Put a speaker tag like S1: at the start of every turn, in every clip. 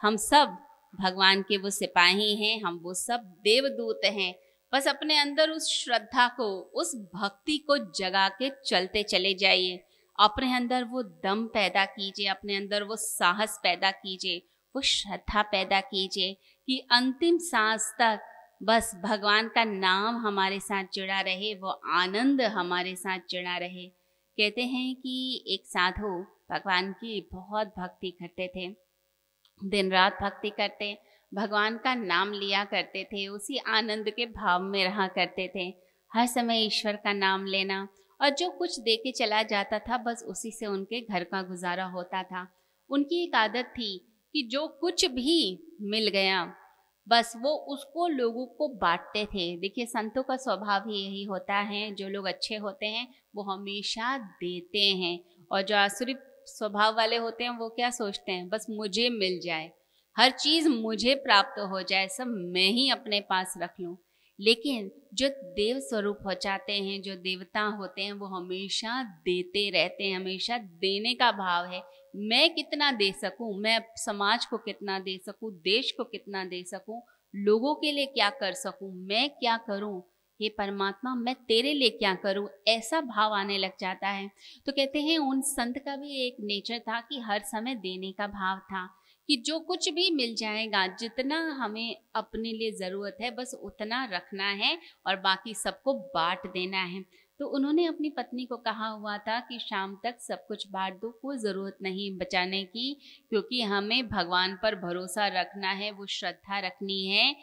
S1: हम सब भगवान के वो सिपाही हैं, हम वो सब देवदूत हैं। बस अपने अंदर उस श्रद्धा को, उस भक्ति को जगा के चलते चले जाइए। अपने अंदर वो दम पैदा कीजिए, अपने अंदर वो साहस पैदा कीजिए, वो श्रद्धा पैदा कीजिए कि अंतिम सांस तक बस भगवान का नाम हमारे साथ जुड़ा रहे, वो आनंद हमारे साथ जुड़ा रहे। कहते हैं कि एक साधु भगवान की बहुत भक्ति करते थे, दिन रात भक्ति करते, भगवान का नाम लिया करते थे, उसी आनंद के भाव में रहा करते थे, हर समय ईश्वर का नाम लेना, और जो कुछ दे के चला जाता था बस उसी से उनके घर का गुजारा होता था। उनकी एक आदत थी कि जो कुछ भी मिल गया बस वो उसको लोगों को बांटते थे। देखिए, संतों का स्वभाव ही यही होता है, जो लोग अच्छे होते हैं वो हमेशा देते हैं, और जो आसुरी स्वभाव वाले होते हैं वो क्या सोचते हैं, बस मुझे मिल जाए, हर चीज मुझे प्राप्त हो जाए, सब मैं ही अपने पास रख लूं। लेकिन जो देव स्वरूप हो जाते हैं, जो देवता होते हैं, वो हमेशा देते रहते हैं, हमेशा देने का भाव है। मैं कितना दे सकूं, मैं समाज को कितना दे सकूं, देश को कितना दे सकूं, लोगों के लिए क्या कर सकूं, मैं क्या करूं, हे परमात्मा मैं तेरे लिए क्या करूं, ऐसा भाव आने लग जाता है। तो कहते हैं उन संत का भी एक नेचर था कि हर समय देने का भाव था, कि जो कुछ भी मिल जाएगा, जितना हमें अपने लिए ज़रूरत है बस उतना रखना है और बाकी सबको बांट देना है। तो उन्होंने अपनी पत्नी को कहा हुआ था कि शाम तक सब कुछ बांट दो, कोई ज़रूरत नहीं बचाने की, क्योंकि हमें भगवान पर भरोसा रखना है, वो श्रद्धा रखनी है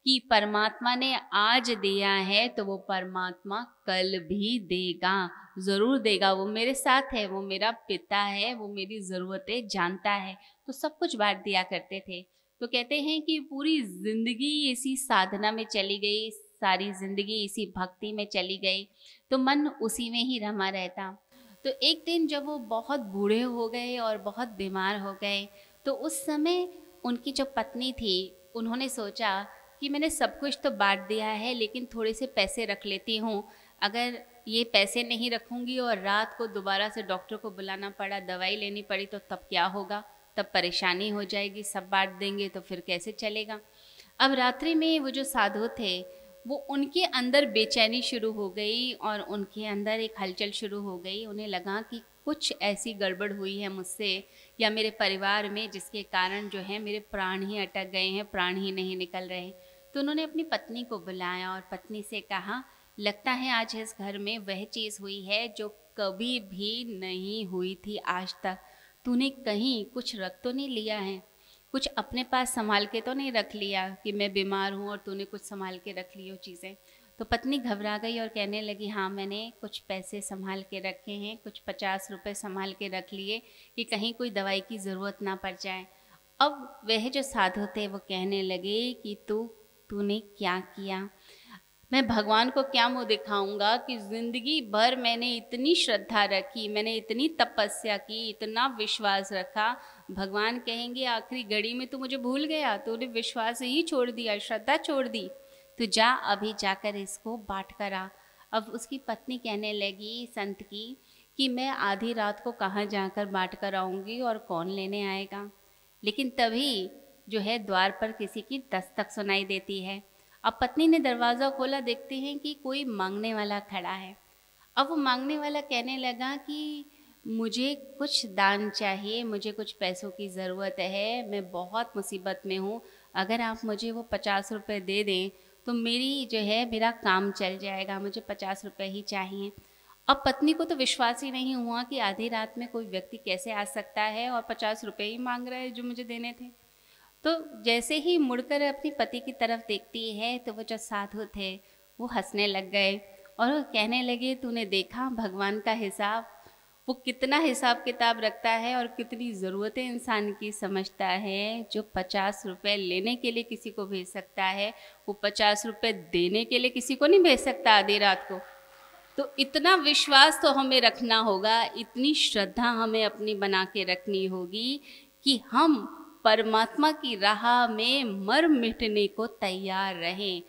S1: कि परमात्मा ने आज दिया है तो वो परमात्मा कल भी देगा, ज़रूर देगा। वो मेरे साथ है, वो मेरा पिता है, वो मेरी ज़रूरतें जानता है। तो सब कुछ बांट दिया करते थे। तो कहते हैं कि पूरी ज़िंदगी इसी साधना में चली गई, सारी ज़िंदगी इसी भक्ति में चली गई, तो मन उसी में ही रमा रहता। तो एक दिन जब वो बहुत बूढ़े हो गए और बहुत बीमार हो गए, तो उस समय उनकी जो पत्नी थी उन्होंने सोचा कि मैंने सब कुछ तो बांट दिया है, लेकिन थोड़े से पैसे रख लेती हूँ। अगर ये पैसे नहीं रखूँगी और रात को दोबारा से डॉक्टर को बुलाना पड़ा, दवाई लेनी पड़ी, तो तब क्या होगा, तब परेशानी हो जाएगी, सब बांट देंगे तो फिर कैसे चलेगा। अब रात्रि में वो जो साधु थे, वो उनके अंदर बेचैनी शुरू हो गई और उनके अंदर एक हलचल शुरू हो गई। उन्हें लगा कि कुछ ऐसी गड़बड़ हुई है मुझसे या मेरे परिवार में, जिसके कारण जो है मेरे प्राण ही अटक गए हैं, प्राण ही नहीं निकल रहे। तो उन्होंने अपनी पत्नी को बुलाया और पत्नी से कहा, लगता है आज इस घर में वह चीज़ हुई है जो कभी भी नहीं हुई थी आज तक। तूने कहीं कुछ रख तो नहीं लिया है, कुछ अपने पास संभाल के तो नहीं रख लिया कि मैं बीमार हूँ और तूने कुछ संभाल के रख ली हो चीज़ें। तो पत्नी घबरा गई और कहने लगी, हाँ मैंने कुछ पैसे संभाल के रखे हैं, कुछ 50 रुपये संभाल के रख लिए कि कहीं कोई दवाई की ज़रूरत ना पड़ जाए। अब वह जो साधु थे वो कहने लगे कि तूने क्या किया, मैं भगवान को क्या मुँह दिखाऊंगा कि ज़िंदगी भर मैंने इतनी श्रद्धा रखी, मैंने इतनी तपस्या की, इतना विश्वास रखा, भगवान कहेंगे आखिरी घड़ी में तू मुझे भूल गया, तूने विश्वास ही छोड़ दिया, श्रद्धा छोड़ दी, तो जा अभी जाकर इसको बांट कर आ। अब उसकी पत्नी कहने लगी संत की कि मैं आधी रात को कहाँ जाकर बांट कर आऊँगी और कौन लेने आएगा। लेकिन तभी जो है द्वार पर किसी की दस्तक सुनाई देती है। अब पत्नी ने दरवाज़ा खोला, देखते हैं कि कोई मांगने वाला खड़ा है। अब वो मांगने वाला कहने लगा कि मुझे कुछ दान चाहिए, मुझे कुछ पैसों की ज़रूरत है, मैं बहुत मुसीबत में हूँ, अगर आप मुझे वो 50 रुपये दे दें तो मेरी जो है मेरा काम चल जाएगा, मुझे 50 रुपये ही चाहिए। अब पत्नी को तो विश्वास ही नहीं हुआ कि आधी रात में कोई व्यक्ति कैसे आ सकता है और 50 रुपये ही मांग रहा है जो मुझे देने थे। तो जैसे ही मुड़कर अपनी पति की तरफ देखती है तो वो जो साधु थे वो हंसने लग गए और वो कहने लगे, तूने देखा भगवान का हिसाब, वो कितना हिसाब किताब रखता है और कितनी ज़रूरतें इंसान की समझता है। जो 50 रुपये लेने के लिए किसी को भेज सकता है, वो 50 रुपये देने के लिए किसी को नहीं भेज सकता आधी रात को। तो इतना विश्वास तो हमें रखना होगा, इतनी श्रद्धा हमें अपनी बना के रखनी होगी कि हम परमात्मा की राह में मर मिटने को तैयार रहें।